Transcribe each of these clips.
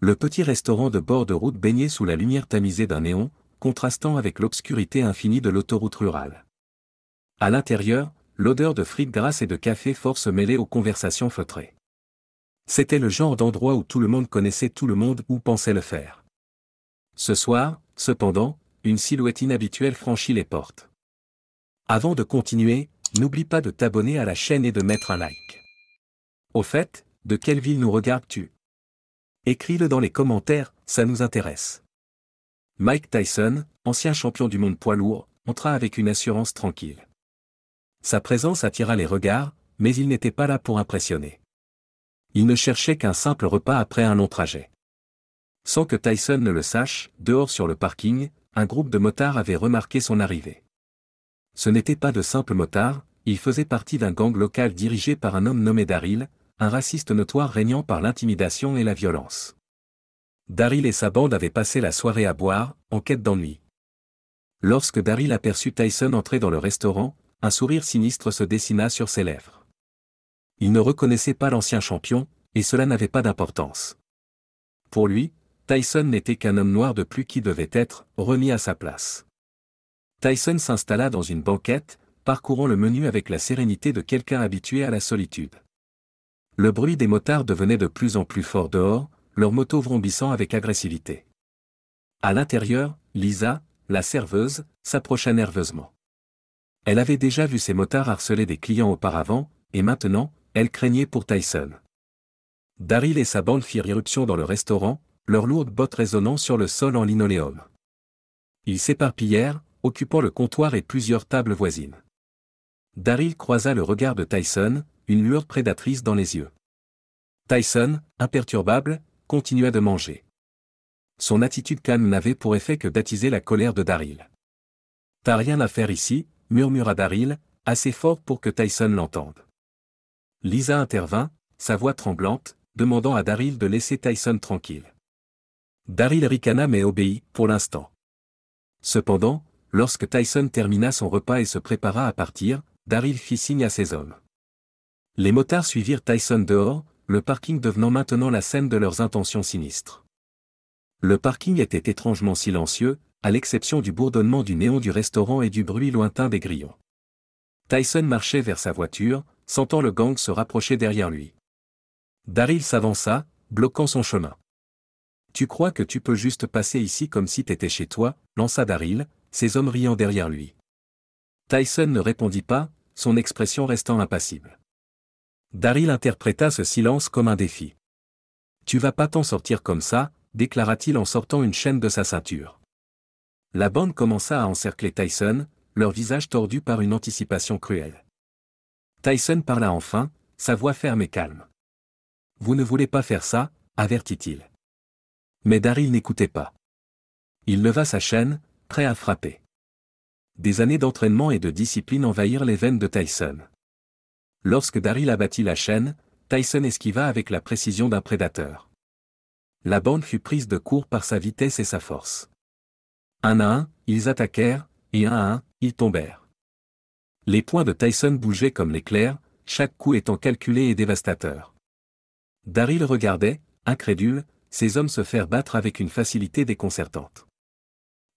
Le petit restaurant de bord de route baignait sous la lumière tamisée d'un néon, contrastant avec l'obscurité infinie de l'autoroute rurale. À l'intérieur, l'odeur de frites grasses et de café fort se mêlait aux conversations feutrées. C'était le genre d'endroit où tout le monde connaissait tout le monde ou pensait le faire. Ce soir, cependant, une silhouette inhabituelle franchit les portes. Avant de continuer, n'oublie pas de t'abonner à la chaîne et de mettre un like. Au fait, de quelle ville nous regardes-tu? Écris-le dans les commentaires, ça nous intéresse. Mike Tyson, ancien champion du monde poids lourd, entra avec une assurance tranquille. Sa présence attira les regards, mais il n'était pas là pour impressionner. Il ne cherchait qu'un simple repas après un long trajet. Sans que Tyson ne le sache, dehors sur le parking, un groupe de motards avait remarqué son arrivée. Ce n'étaient pas de simples motards, ils faisaient partie d'un gang local dirigé par un homme nommé Daryl, un raciste notoire régnant par l'intimidation et la violence. Daryl et sa bande avaient passé la soirée à boire, en quête d'ennui. Lorsque Daryl aperçut Tyson entrer dans le restaurant, un sourire sinistre se dessina sur ses lèvres. Il ne reconnaissait pas l'ancien champion, et cela n'avait pas d'importance. Pour lui, Tyson n'était qu'un homme noir de plus qui devait être remis à sa place. Tyson s'installa dans une banquette, parcourant le menu avec la sérénité de quelqu'un habitué à la solitude. Le bruit des motards devenait de plus en plus fort dehors, leurs motos vrombissant avec agressivité. À l'intérieur, Lisa, la serveuse, s'approcha nerveusement. Elle avait déjà vu ces motards harceler des clients auparavant, et maintenant, elle craignait pour Tyson. Daryl et sa bande firent irruption dans le restaurant, leurs lourdes bottes résonnant sur le sol en linoléum. Ils s'éparpillèrent, occupant le comptoir et plusieurs tables voisines. Daryl croisa le regard de Tyson, une lueur prédatrice dans les yeux. Tyson, imperturbable, continua de manger. Son attitude calme n'avait pour effet que d'attiser la colère de Daryl. « T'as rien à faire ici », murmura Daryl, assez fort pour que Tyson l'entende. Lisa intervint, sa voix tremblante, demandant à Daryl de laisser Tyson tranquille. Daryl ricana mais obéit, pour l'instant. Cependant, lorsque Tyson termina son repas et se prépara à partir, Daryl fit signe à ses hommes. Les motards suivirent Tyson dehors, le parking devenant maintenant la scène de leurs intentions sinistres. Le parking était étrangement silencieux, à l'exception du bourdonnement du néon du restaurant et du bruit lointain des grillons. Tyson marchait vers sa voiture, sentant le gang se rapprocher derrière lui. Daryl s'avança, bloquant son chemin. « Tu crois que tu peux juste passer ici comme si t'étais chez toi ?» lança Daryl, ses hommes riant derrière lui. Tyson ne répondit pas, son expression restant impassible. Daryl interpréta ce silence comme un défi. « Tu vas pas t'en sortir comme ça », déclara-t-il en sortant une chaîne de sa ceinture. La bande commença à encercler Tyson, leur visage tordu par une anticipation cruelle. Tyson parla enfin, sa voix ferme et calme. « Vous ne voulez pas faire ça », avertit-il. Mais Daryl n'écoutait pas. Il leva sa chaîne, prêt à frapper. Des années d'entraînement et de discipline envahirent les veines de Tyson. Lorsque Daryl abattit la chaîne, Tyson esquiva avec la précision d'un prédateur. La bande fut prise de court par sa vitesse et sa force. Un à un, ils attaquèrent, et un à un, ils tombèrent. Les poings de Tyson bougeaient comme l'éclair, chaque coup étant calculé et dévastateur. Daryl regardait, incrédule, ses hommes se faire battre avec une facilité déconcertante.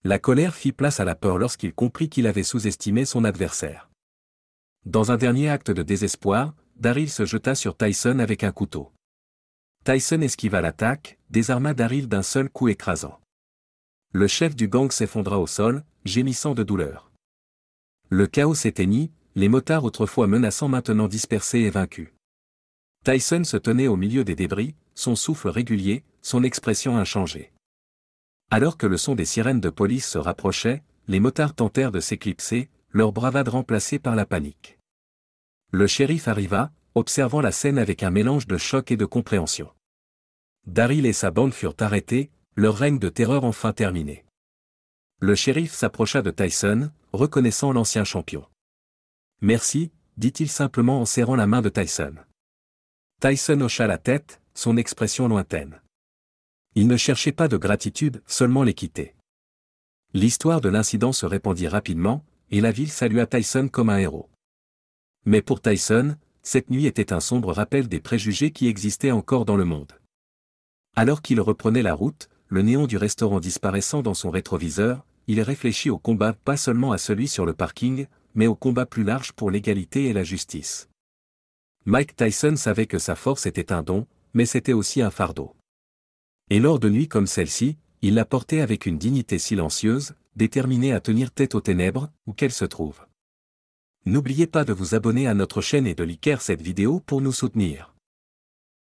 La colère fit place à la peur lorsqu'il comprit qu'il avait sous-estimé son adversaire. Dans un dernier acte de désespoir, Daryl se jeta sur Tyson avec un couteau. Tyson esquiva l'attaque, désarma Daryl d'un seul coup écrasant. Le chef du gang s'effondra au sol, gémissant de douleur. Le chaos s'éteignit, les motards autrefois menaçants maintenant dispersés et vaincus. Tyson se tenait au milieu des débris, son souffle régulier, son expression inchangée. Alors que le son des sirènes de police se rapprochait, les motards tentèrent de s'éclipser, leur bravade remplacée par la panique. Le shérif arriva, observant la scène avec un mélange de choc et de compréhension. Daryl et sa bande furent arrêtés, leur règne de terreur enfin terminé. Le shérif s'approcha de Tyson, reconnaissant l'ancien champion. « Merci », dit-il simplement en serrant la main de Tyson. Tyson hocha la tête, son expression lointaine. Il ne cherchait pas de gratitude, seulement l'équité. L'histoire de l'incident se répandit rapidement, et la ville salua Tyson comme un héros. Mais pour Tyson, cette nuit était un sombre rappel des préjugés qui existaient encore dans le monde. Alors qu'il reprenait la route, le néon du restaurant disparaissant dans son rétroviseur, il réfléchit au combat, pas seulement à celui sur le parking, mais au combat plus large pour l'égalité et la justice. Mike Tyson savait que sa force était un don, mais c'était aussi un fardeau. Et lors de nuits comme celle-ci, il la portait avec une dignité silencieuse, déterminé à tenir tête aux ténèbres, où qu'elles se trouvent. N'oubliez pas de vous abonner à notre chaîne et de liker cette vidéo pour nous soutenir.